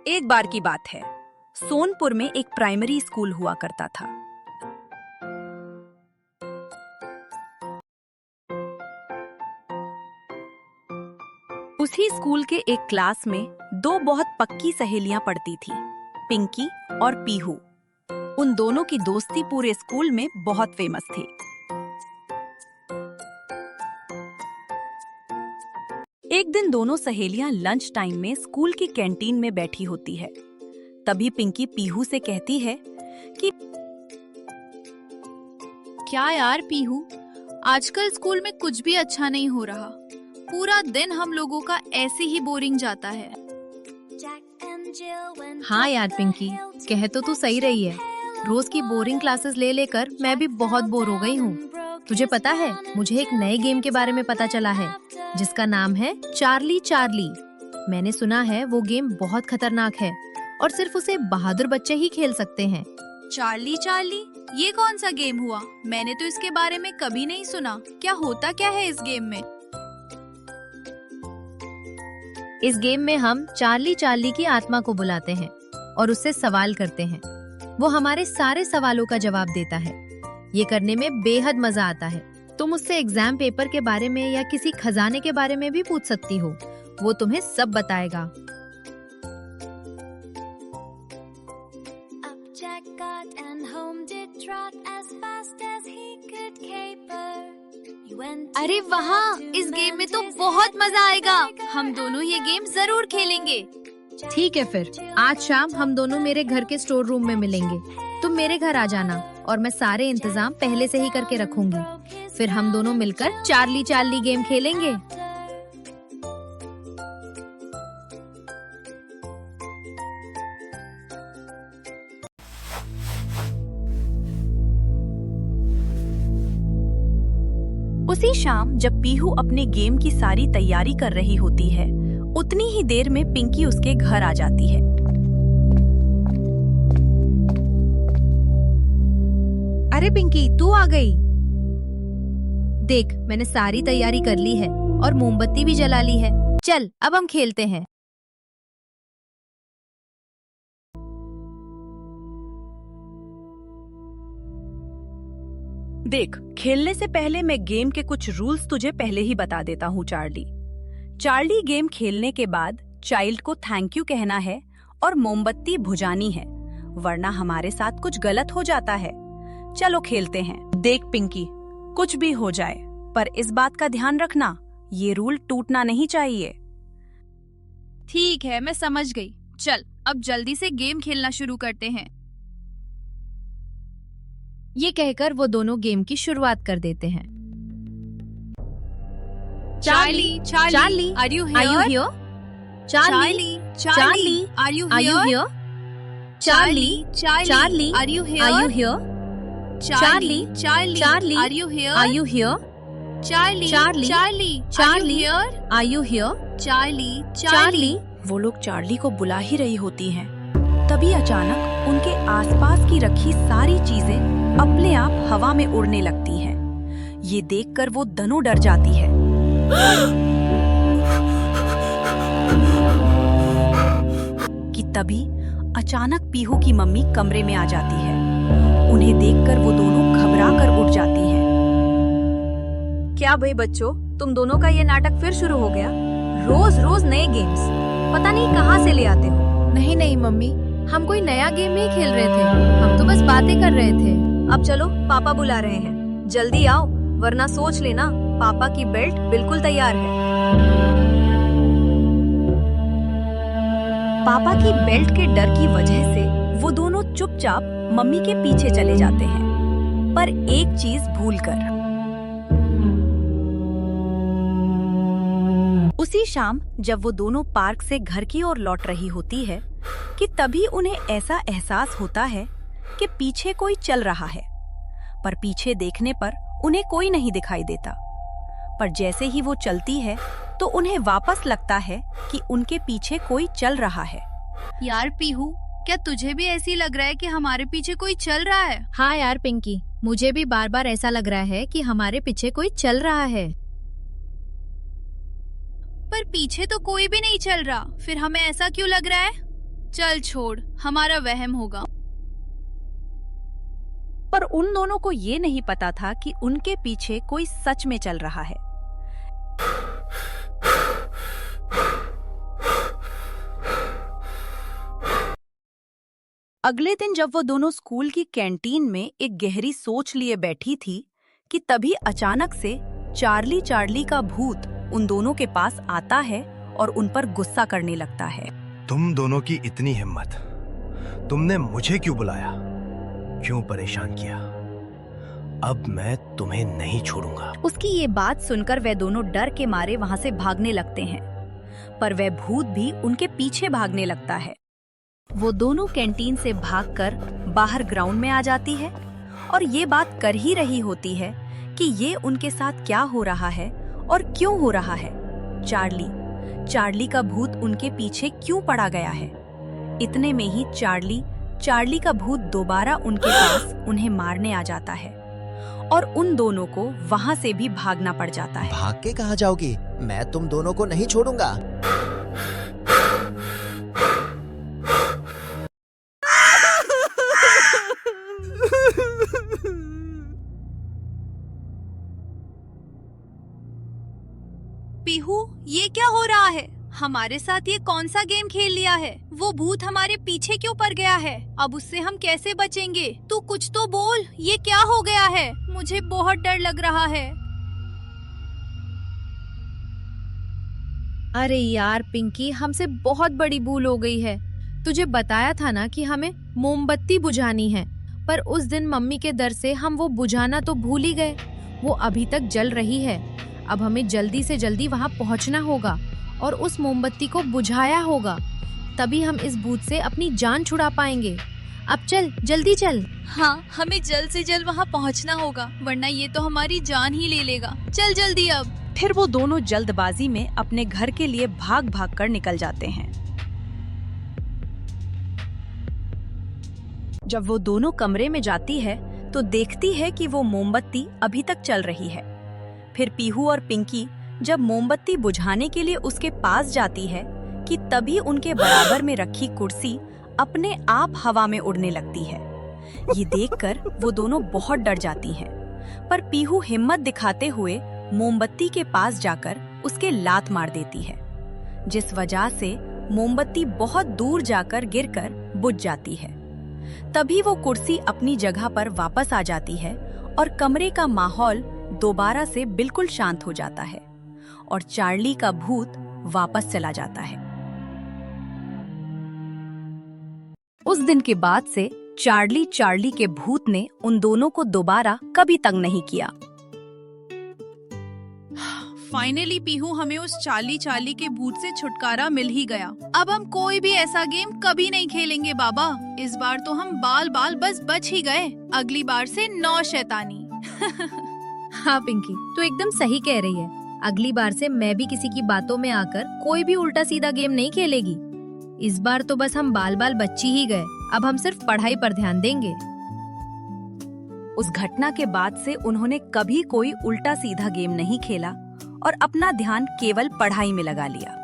एक बार की बात है, सोनपुर में एक प्राइमरी स्कूल हुआ करता था। उसी स्कूल के एक क्लास में दो बहुत पक्की सहेलियां पढ़ती थी, पिंकी और पीहू। उन दोनों की दोस्ती पूरे स्कूल में बहुत फेमस थी। एक दिन दोनों सहेलियां लंच टाइम में स्कूल की कैंटीन में बैठी होती है। तभी पिंकी पीहू से कहती है कि क्या यार पीहू, आजकल स्कूल में कुछ भी अच्छा नहीं हो रहा। पूरा दिन हम लोगों का ऐसे ही बोरिंग जाता है। हाँ यार पिंकी, कह तो तू सही रही है। रोज की बोरिंग क्लासेस ले लेकर मैं भी बहुत बोर हो गई हूँ। तुझे पता है, मुझे एक नए गेम के बारे में पता चला है जिसका नाम है चार्ली चार्ली। मैंने सुना है वो गेम बहुत खतरनाक है और सिर्फ उसे बहादुर बच्चे ही खेल सकते हैं। चार्ली चार्ली, ये कौन सा गेम हुआ? मैंने तो इसके बारे में कभी नहीं सुना। क्या होता क्या है इस गेम में? इस गेम में हम चार्ली चार्ली की आत्मा को बुलाते हैं और उससे सवाल करते हैं। वो हमारे सारे सवालों का जवाब देता है। ये करने में बेहद मजा आता है। तुम उससे एग्जाम पेपर के बारे में या किसी खजाने के बारे में भी पूछ सकती हो। वो तुम्हें सब बताएगा। अरे वाह, इस गेम में तो बहुत मजा आएगा। हम दोनों ये गेम जरूर खेलेंगे। ठीक है, फिर आज शाम हम दोनों मेरे घर के स्टोर रूम में मिलेंगे। तुम मेरे घर आ जाना और मैं सारे इंतजाम पहले से ही करके रखूंगी। फिर हम दोनों मिलकर चार्ली चार्ली गेम खेलेंगे। उसी शाम जब पीहू अपने गेम की सारी तैयारी कर रही होती है, उतनी ही देर में पिंकी उसके घर आ जाती है। अरे पिंकी, तू आ गई। देख, मैंने सारी तैयारी कर ली है और मोमबत्ती भी जला ली है। चल, अब हम खेलते हैं। देख, खेलने से पहले मैं गेम के कुछ रूल्स तुझे पहले ही बता देता हूँ। चार्ली गेम खेलने के बाद चाइल्ड को थैंक यू कहना है और मोमबत्ती बुझानी है, वरना हमारे साथ कुछ गलत हो जाता है। चलो खेलते हैं। देख पिंकी, कुछ भी हो जाए पर इस बात का ध्यान रखना, ये रूल टूटना नहीं चाहिए। ठीक है, मैं समझ गई। चल, अब जल्दी से गेम खेलना शुरू करते हैं। ये कहकर वो दोनों गेम की शुरुआत कर देते हैं। Charlie Charlie, are you here? Charlie Charlie, are you here? Charlie Charlie, are you here? Charlie Charlie, are you here? Charlie Charlie, are you here? Charlie. वो लोग चार्ली को बुला ही रही होती हैं। तभी अचानक उनके आसपास की रखी सारी चीजें अपने आप हवा में उड़ने लगती हैं। ये देखकर वो दोनों डर जाती है। कि तभी अचानक पीहू की मम्मी कमरे में आ जाती है। उन्हें देखकर वो दोनों घबरा कर उठ जाती हैं। क्या भाई बच्चों, तुम दोनों का ये नाटक फिर शुरू हो गया? रोज रोज नए गेम्स, पता नहीं कहाँ से ले आते हो। नहीं नहीं मम्मी, हम कोई नया गेम नहीं खेल रहे थे। हम तो बस बातें कर रहे थे। अब चलो, पापा बुला रहे हैं, जल्दी आओ, वरना सोच लेना पापा की बेल्ट बिल्कुल तैयार है। पापा की बेल्ट के डर की वजह से वो दोनों चुपचाप मम्मी के पीछे चले जाते हैं, पर एक चीज भूलकर। उसी शाम जब वो दोनों पार्क से घर की ओर लौट रही होती है कि तभी उन्हें ऐसा एहसास होता है कि पीछे कोई चल रहा है, पर पीछे देखने पर उन्हें कोई नहीं दिखाई देता। पर जैसे ही वो चलती है तो उन्हें वापस लगता है कि उनके पीछे कोई चल रहा है। यार पीहू, क्या तुझे भी ऐसी लग रहा है कि हमारे पीछे कोई चल रहा है? हाँ यार पिंकी, मुझे भी बार बार ऐसा लग रहा है कि हमारे पीछे कोई चल रहा है। पर पीछे तो कोई भी नहीं चल रहा, फिर हमें ऐसा क्यों लग रहा है? चल छोड़, हमारा वहम होगा। पर उन दोनों को ये नहीं पता था कि उनके पीछे कोई सच में चल रहा है। अगले दिन जब वो दोनों स्कूल की कैंटीन में एक गहरी सोच लिए बैठी थी कि तभी अचानक से चार्ली चार्ली का भूत उन दोनों के पास आता है और उन पर गुस्सा करने लगता है। तुम दोनों की इतनी हिम्मत, तुमने मुझे क्यों बुलाया, क्यों परेशान किया? अब मैं तुम्हें नहीं छोड़ूंगा। उसकी ये बात सुनकर वे दोनों डर के मारे वहां से भागने लगते हैं, पर वह भूत भी उनके पीछे भागने लगता है। वो दोनों कैंटीन से भागकर बाहर ग्राउंड में आ जाती है और ये बात कर ही रही होती है कि ये उनके साथ क्या हो रहा है और क्यों हो रहा है। चार्ली का भूत उनके पीछे क्यों पड़ा गया है। इतने में ही चार्ली का भूत दोबारा उनके पास उन्हें मारने आ जाता है और उन दोनों को वहां से भी भागना पड़ जाता है। भाग के कहाँ जाओगी? मैं तुम दोनों को नहीं छोड़ूंगा। पीहू, ये क्या हो रहा है? हमारे साथ ये कौन सा गेम खेल लिया है? वो भूत हमारे पीछे क्यों पड़ गया है? अब उससे हम कैसे बचेंगे? तू कुछ तो बोल, ये क्या हो गया है? मुझे बहुत डर लग रहा है। अरे यार पिंकी, हमसे बहुत बड़ी भूल हो गई है। तुझे बताया था ना कि हमें मोमबत्ती बुझानी है, पर उस दिन मम्मी के डर से हम वो बुझाना तो भूल ही गए। वो अभी तक जल रही है। अब हमें जल्दी से जल्दी वहाँ पहुँचना होगा और उस मोमबत्ती को बुझाया होगा, तभी हम इस भूत से अपनी जान छुड़ा पाएंगे। अब चल, जल्दी चल। हाँ, हमें जल्द से जल्द वहाँ पहुँचना होगा, वरना ये तो हमारी जान ही ले लेगा। चल जल्दी अब। फिर वो दोनों जल्दबाजी में अपने घर के लिए भाग भाग कर निकल जाते हैं। जब वो दोनों कमरे में जाती है तो देखती है कि वो मोमबत्ती अभी तक चल रही है। फिर पीहू और पिंकी जब मोमबत्ती बुझाने के लिए उसके पास जाती है कि तभी उनके बराबर में रखी कुर्सी अपने आप हवा में उड़ने लगती है। ये देखकर वो दोनों बहुत डर जाती हैं, पर पीहू हिम्मत दिखाते हुए मोमबत्ती के पास जाकर उसके लात मार देती है, जिस वजह से मोमबत्ती बहुत दूर जाकर गिरकर बुझ जाती है। तभी वो कुर्सी अपनी जगह पर वापस आ जाती है और कमरे का माहौल दोबारा से बिल्कुल शांत हो जाता है और चार्ली का भूत वापस चला जाता है। उस दिन के बाद से चार्ली के भूत ने उन दोनों को दोबारा कभी तंग नहीं किया। फाइनली पीहू, हमें उस चार्ली के भूत से छुटकारा मिल ही गया। अब हम कोई भी ऐसा गेम कभी नहीं खेलेंगे बाबा। इस बार तो हम बाल बस बच ही गए। अगली बार से 9 शैतानी। हाँ पिंकी, तू एकदम सही कह रही है। अगली बार से मैं भी किसी की बातों में आकर कोई भी उल्टा सीधा गेम नहीं खेलेगी। इस बार तो बस हम बाल बच्ची ही गए। अब हम सिर्फ पढ़ाई पर ध्यान देंगे। उस घटना के बाद से उन्होंने कभी कोई उल्टा सीधा गेम नहीं खेला और अपना ध्यान केवल पढ़ाई में लगा लिया।